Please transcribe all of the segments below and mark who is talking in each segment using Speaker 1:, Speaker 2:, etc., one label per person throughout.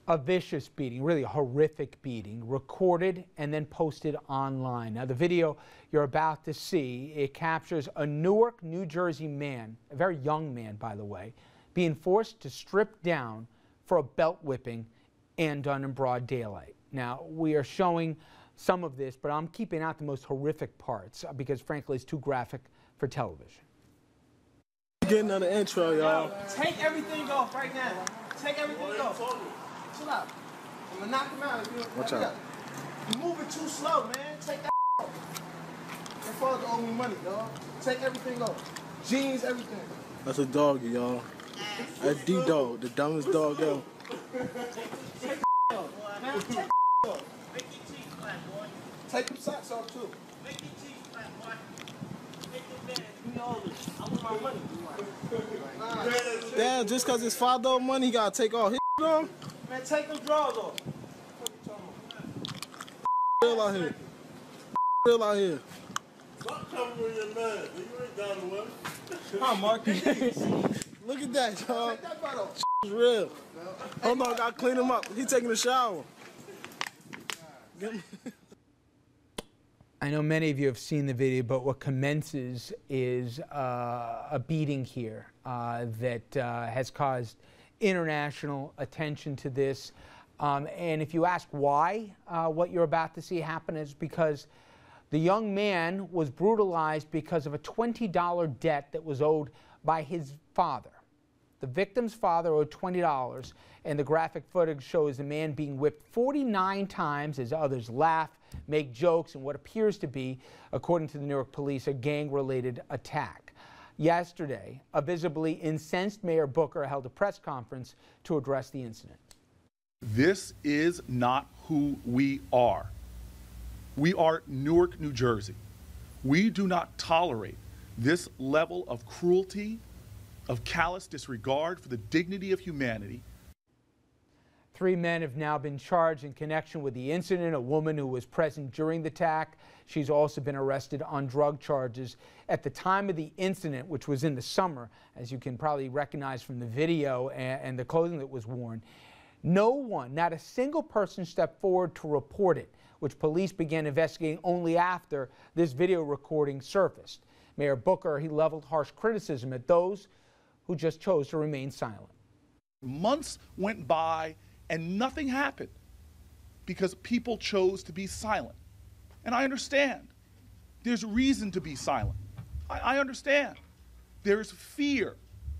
Speaker 1: A vicious beating, really a horrific beating, recorded and then posted online. Now, the video you're about to see, it captures a Newark, New Jersey man, a very young man, by the way, being forced to strip down for a belt whipping and done in broad daylight. Now, we are showing some of this, but I'm keeping out the most horrific parts because, frankly, it's too graphic for television.
Speaker 2: Getting on the intro, y'all.
Speaker 3: Take everything off right now. Take everything off. Chill out. I'm gonna knock him out.
Speaker 2: Watch out.
Speaker 3: You're moving too slow, man. Take that off. Your father owe me money, dog. Take everything off. Jeans, everything.
Speaker 2: That's a doggy, y'all. That's D-Dog, the dumbest dog ever.
Speaker 3: Take off, man. Take off. Make your teeth flat, boy. Take them socks off, too. Make your teeth flat, boy. Take them bands. Give me all this. I want my money.
Speaker 2: Damn, just because his father owed money, he got to take all his off?
Speaker 3: Man, take them drawers off.
Speaker 2: Real out here. Real out here.
Speaker 4: Stop coming with your man. You ain't down the way.
Speaker 3: Come on, Mark.
Speaker 2: Look at that, y'all.
Speaker 3: Take that butt off.
Speaker 2: It's real. Hold on, gotta clean him up. He taking a shower.
Speaker 1: I know many of you have seen the video, but what commences is a beating here that has caused international attention to this. And if you ask why what you're about to see happen is because the young man was brutalized because of a $20 debt that was owed by his father. The victim's father owed $20, and the graphic footage shows the man being whipped 49 times as others laugh, make jokes, in what appears to be, according to the Newark police, a gang-related attack. Yesterday, a visibly incensed Mayor Booker held a press conference to address the incident.
Speaker 5: This is not who we are. We are Newark, New Jersey. We do not tolerate this level of cruelty, of callous disregard for the dignity of humanity.
Speaker 1: 3 men have now been charged in connection with the incident. A woman who was present during the attack. She's also been arrested on drug charges. At the time of the incident, which was in the summer, as you can probably recognize from the video and the clothing that was worn, no one, not a single person stepped forward to report it, which police began investigating only after this video recording surfaced. Mayor Booker, he leveled harsh criticism at those who just chose to remain silent.
Speaker 5: Months went by and nothing happened because people chose to be silent. And I understand. There's reason to be silent. I understand. There's fear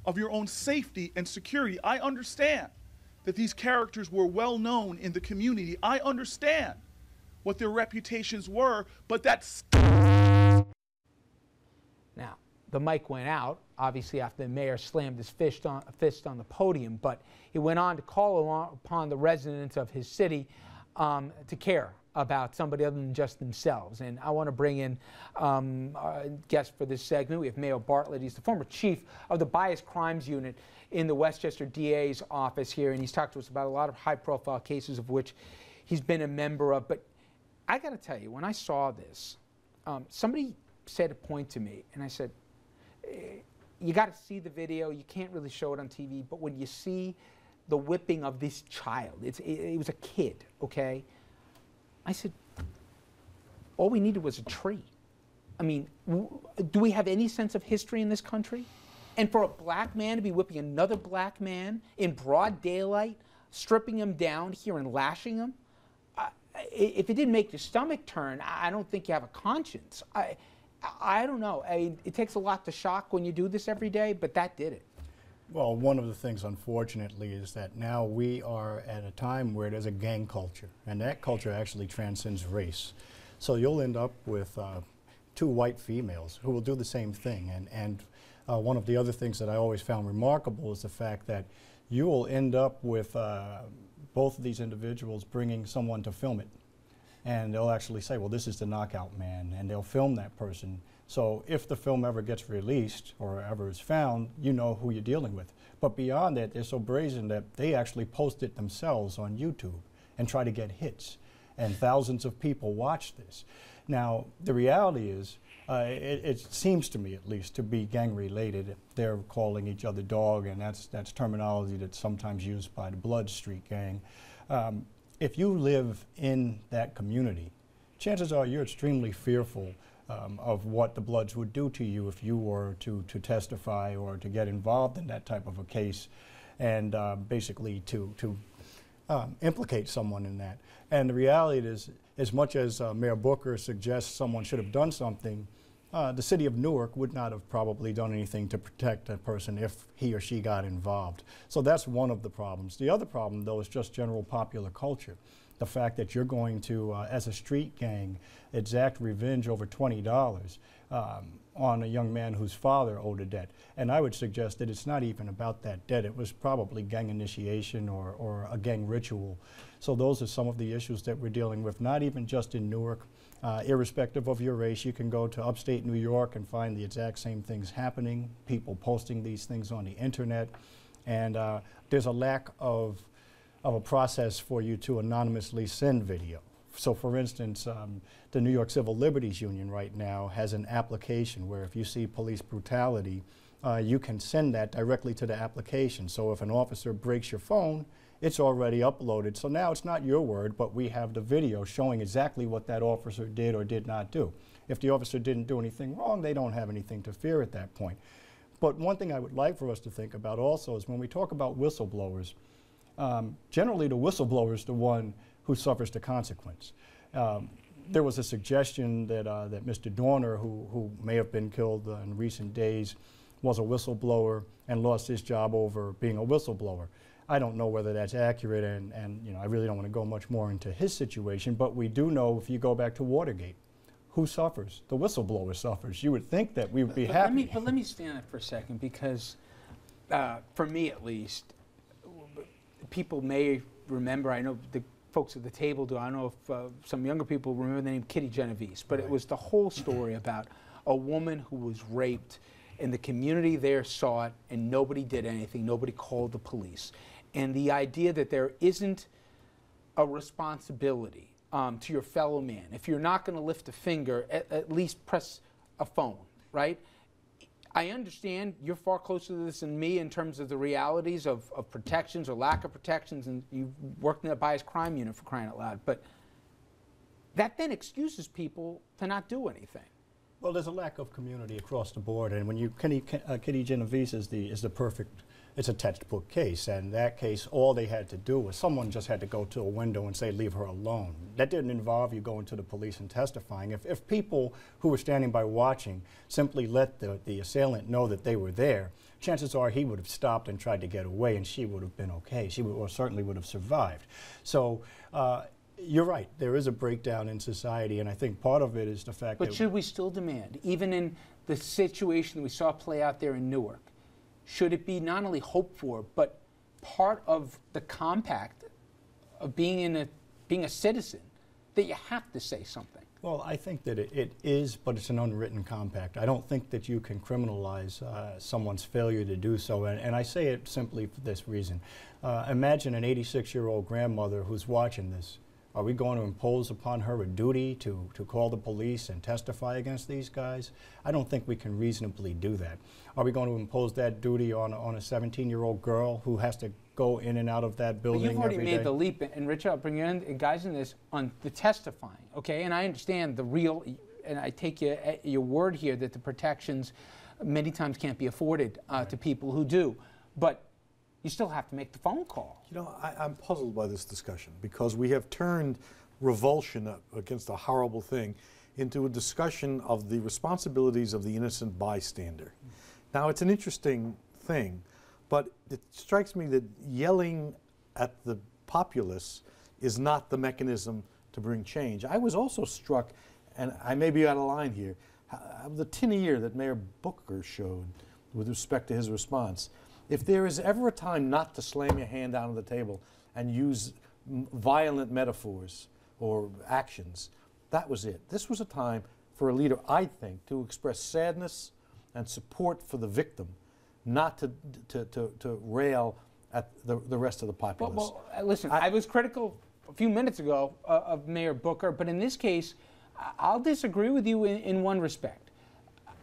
Speaker 5: of your own safety and security. I understand that these characters were well known in the community. I understand what their reputations were, but that's...
Speaker 1: Now, the mic went out, obviously after the mayor slammed his fist on the podium, but he went on to call upon the residents of his city to care about somebody other than just themselves. And I want to bring in a guest for this segment. We have Mayor Bartlett. He's the former chief of the Bias Crimes Unit in the Westchester DA's office here, and he's talked to us about a lot of high-profile cases of which he's been a member of. But I got to tell you, when I saw this, somebody said a point to me, and I said, you got to see the video. You can't really show it on TV, but when you see the whipping of this child, it was a kid, okay? I said, all we needed was a tree. I mean, do we have any sense of history in this country? And for a black man to be whipping another black man in broad daylight, stripping him down here and lashing him, if it didn't make your stomach turn, I don't think you have a conscience. I don't know. It takes a lot to shock when you do this every day, but that did it.
Speaker 6: Well, one of the things, unfortunately, is that now we are at a time where there's a gang culture, and that culture actually transcends race. So you'll end up with 2 white females who will do the same thing. And one of the other things that I always found remarkable is the fact that you will end up with both of these individuals bringing someone to film it. And they'll actually say, well, this is the knockout man, and they'll film that person. So if the film ever gets released or ever is found, you know who you're dealing with. But beyond that, they're so brazen that they actually post it themselves on YouTube and try to get hits. And thousands of people watch this. Now, the reality is it seems to me, at least, to be gang-related. They're calling each other dog, and that's terminology that's sometimes used by the Blood Street gang. If you live in that community, chances are you're extremely fearful of what the Bloods would do to you if you were to testify or to get involved in that type of a case, and basically to implicate someone in that. And the reality is, as much as Mayor Booker suggests someone should have done something, the city of Newark would not have probably done anything to protect that person if he or she got involved. So that's one of the problems. The other problem, though, is just general popular culture. The fact that you're going to, as a street gang, exact revenge over $20 on a young man whose father owed a debt. And I would suggest that it's not even about that debt. It was probably gang initiation or a gang ritual. So those are some of the issues that we're dealing with, not even just in Newark. Irrespective of your race, you can go to upstate New York and find the exact same things happening, people posting these things on the internet. And there's a lack of a process for you to anonymously send video. So for instance, the New York Civil Liberties Union right now has an application where if you see police brutality, you can send that directly to the application. So if an officer breaks your phone, it's already uploaded. So now it's not your word, but we have the video showing exactly what that officer did or did not do. If the officer didn't do anything wrong, they don't have anything to fear at that point. But one thing I would like for us to think about also is when we talk about whistleblowers, generally the whistleblower is the one who suffers the consequence. There was a suggestion that, that Mr. Dorner, who may have been killed in recent days, was a whistleblower and lost his job over being a whistleblower. I don't know whether that's accurate, and you know, I really don't want to go much more into his situation, but we do know if you go back to Watergate, who suffers? The whistleblower suffers. You would think that we would be happy.
Speaker 1: But let me stand up for a second, because for me at least, people may remember, I know the folks at the table do, I don't know if some younger people remember the name Kitty Genovese, but it was the whole story about a woman who was raped, and the community there saw it, and nobody did anything, nobody called the police. And the idea that there isn't a responsibility to your fellow man. If you're not going to lift a finger, at least press a phone, right? I understand you're far closer to this than me in terms of the realities of protections or lack of protections, and you've worked in the biased crime unit, for crying out loud. But that then excuses people to not do anything.
Speaker 6: Well, there's a lack of community across the board, and when you Kitty Genovese is the perfect. It's a textbook case, and that case, all they had to do was someone just had to go to a window and say, leave her alone. That didn't involve you going to the police and testifying. If people who were standing by watching simply let the assailant know that they were there, chances are he would have stopped and tried to get away, and she would have been okay. She would, or certainly would have survived. So you're right, there is a breakdown in society, and I think part of it is the fact that—
Speaker 1: But should we still demand, even in the situation we saw play out there in Newark, should it be not only hoped for, but part of the compact of being a citizen, that you have to say something?
Speaker 6: Well, I think that it is, but it's an unwritten compact. I don't think that you can criminalize someone's failure to do so, and I say it simply for this reason. Imagine an 86-year-old grandmother who's watching this. Are we going to impose upon her a duty to call the police and testify against these guys? I don't think we can reasonably do that. Are we going to impose that duty on a 17-year-old girl who has to go in and out of that building every day?
Speaker 1: But you've already made the leap, and Rich, I'll bring you in, guys, in this, on the testifying, okay? And I understand the real, and I take your word here that the protections many times can't be afforded to people who do. But you still have to make the phone call.
Speaker 7: You know, I'm puzzled by this discussion because we have turned revulsion against a horrible thing into a discussion of the responsibilities of the innocent bystander. Now, it's an interesting thing, but it strikes me that yelling at the populace is not the mechanism to bring change. I was also struck, and I may be out of line here, the tin ear that Mayor Booker showed with respect to his response. If there is ever a time not to slam your hand down on the table and use violent metaphors or actions, that was it. This was a time for a leader, I think, to express sadness and support for the victim, not to rail at the rest of the populace.
Speaker 1: Well, listen, I was critical a few minutes ago of Mayor Booker, but in this case, I'll disagree with you in one respect.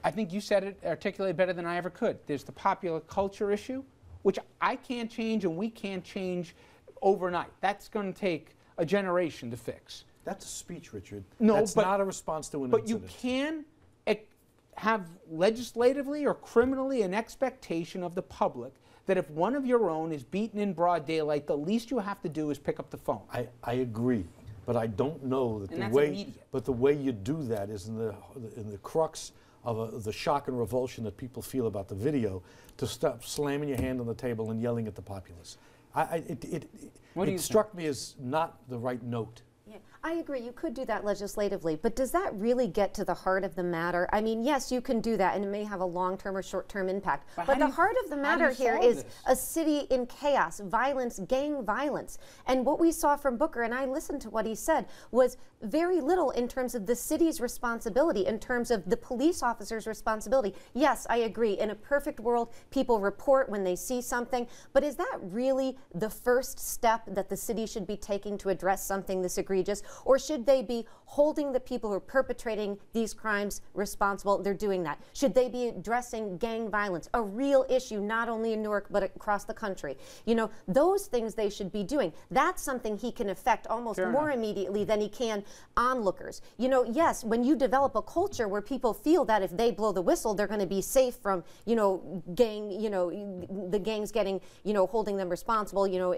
Speaker 1: I think you said it, articulated better than I ever could. There's the popular culture issue, which I can't change and we can't change overnight. That's going to take a generation to fix.
Speaker 7: That's a speech, Richard.
Speaker 1: No,
Speaker 7: that's
Speaker 1: but,
Speaker 7: not a response to an
Speaker 1: but
Speaker 7: incident.
Speaker 1: You can have legislatively or criminally an expectation of the public that if one of your own is beaten in broad daylight, the least you have to do is pick up the phone.
Speaker 7: I agree, but I don't know that the way you do that is in the crux of the shock and revulsion that people feel about the video, to stop slamming your hand on the table and yelling at the populace. It struck me as not the right note.
Speaker 8: Yeah, I agree. You could do that legislatively, but does that really get to the heart of the matter? I mean, yes, you can do that, and it may have a long-term or short-term impact. But the heart of the matter here is a city in chaos, violence, gang violence. And what we saw from Booker, and I listened to what he said, was very little in terms of the city's responsibility, in terms of the police officer's responsibility. Yes, I agree. In a perfect world, people report when they see something, but is that really the first step that the city should be taking to address something this egregious? Or should they be holding the people who are perpetrating these crimes responsible? They're doing that. Should they be addressing gang violence, a real issue not only in Newark but across the country? You know, those things they should be doing. That's something he can affect almost more immediately than he can onlookers. You know, yes, when you develop a culture where people feel that if they blow the whistle, they're going to be safe from, you know, the gangs getting, you know, holding them responsible, you know,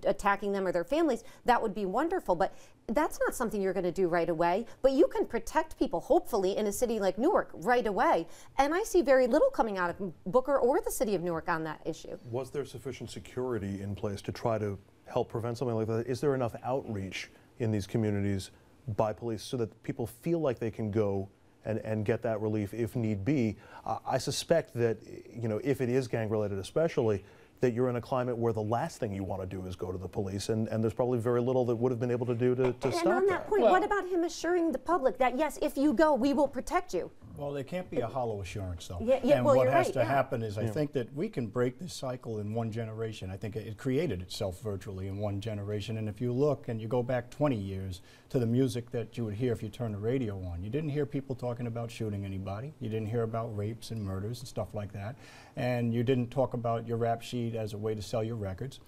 Speaker 8: attacking them or their families, that would be wonderful. But that's not something you're going to do right away. But you can protect people, hopefully, in a city like Newark right away. And I see very little coming out of Booker or the city of Newark on that issue.
Speaker 9: Was there sufficient security in place to try to help prevent something like that? Is there enough outreach in these communities by police so that people feel like they can go and get that relief if need be? I suspect that, you know, if it is gang-related especially, that you're in a climate where the last thing you want to do is go to the police, and there's probably very little that would have been able to do to stop that.
Speaker 8: And on that point, what about him assuring the public that, yes, if you go, we will protect you?
Speaker 6: Well, there can't be a hollow assurance, though.
Speaker 8: And
Speaker 6: what has to happen is I think that we can break this cycle in one generation. I think it created itself virtually in one generation. And if you look and you go back 20 years to the music that you would hear if you turn the radio on, you didn't hear people talking about shooting anybody. You didn't hear about rapes and murders and stuff like that. And you didn't talk about your rap sheet as a way to sell your records.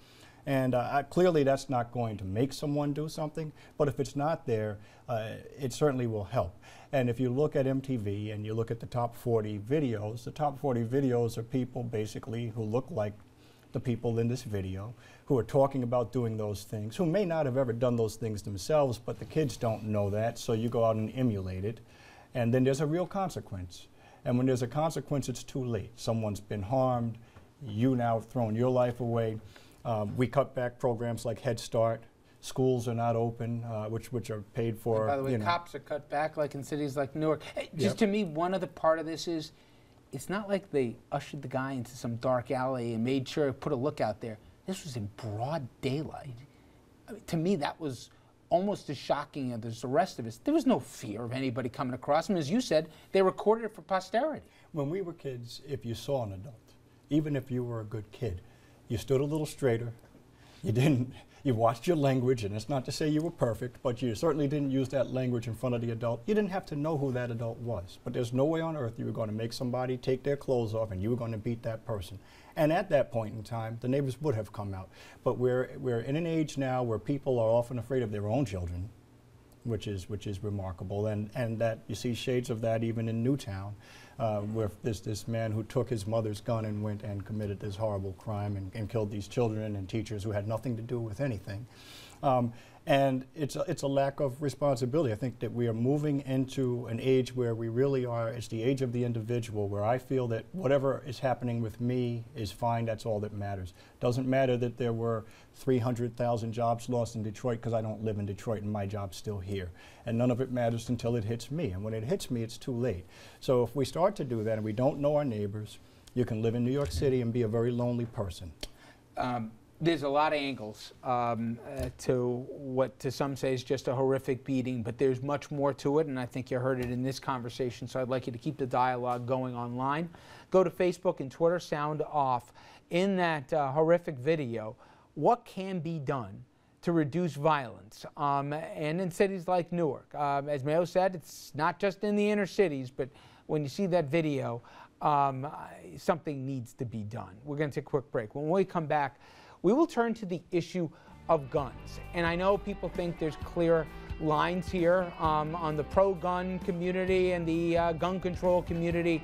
Speaker 6: And clearly that's not going to make someone do something, but if it's not there, it certainly will help. And if you look at MTV and you look at the top 40 videos, the top 40 videos are people basically who look like the people in this video, who are talking about doing those things, who may not have ever done those things themselves, but the kids don't know that, so you go out and emulate it. And then there's a real consequence. And when there's a consequence, it's too late. Someone's been harmed, you now have thrown your life away. We cut back programs like Head Start. Schools are not open, which are paid for.
Speaker 1: And by the way, cops are cut back, like in cities like Newark. Hey, just to me, one other part of this is, it's not like they ushered the guy into some dark alley and made sure to put a lookout there. This was in broad daylight. I mean, to me, that was almost as shocking as the rest of us. There was no fear of anybody coming across him. As you said, they recorded it for posterity.
Speaker 6: When we were kids, if you saw an adult, even if you were a good kid, you stood a little straighter. You watched your language, and it's not to say you were perfect, but you certainly didn't use that language in front of the adult. You didn't have to know who that adult was, but there's no way on earth you were going to make somebody take their clothes off and you were going to beat that person. And at that point in time, the neighbors would have come out. But we're in an age now where people are often afraid of their own children, which is remarkable, and that you see shades of that even in Newtown, where there's this man who took his mother's gun and went and committed this horrible crime and killed these children and teachers who had nothing to do with anything. And it's a lack of responsibility. I think that we are moving into an age where we really are, it's the age of the individual, where I feel that whatever is happening with me is fine, that's all that matters. Doesn't matter that there were 300,000 jobs lost in Detroit because I don't live in Detroit and my job's still here. And none of it matters until it hits me. And when it hits me, it's too late. So if we start to do that and we don't know our neighbors, you can live in New York City and be a very lonely person.
Speaker 1: There's a lot of angles to what to some say is just a horrific beating, but there's much more to it, and I think you heard it in this conversation, so I'd like you to keep the dialogue going online. Go to Facebook and Twitter, sound off. In that horrific video, what can be done to reduce violence? And in cities like Newark, as Mayo said, it's not just in the inner cities, but when you see that video, something needs to be done. We're going to take a quick break. When we come back, we will turn to the issue of guns. And I know people think there's clear lines here on the pro-gun community and the gun control community.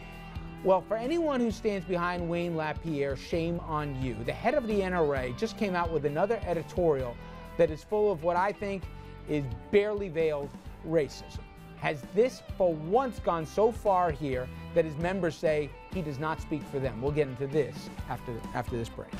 Speaker 1: Well, for anyone who stands behind Wayne LaPierre, shame on you. The head of the NRA just came out with another editorial that is full of what I think is barely veiled racism. Has this for once gone so far here that his members say he does not speak for them? We'll get into this after this break.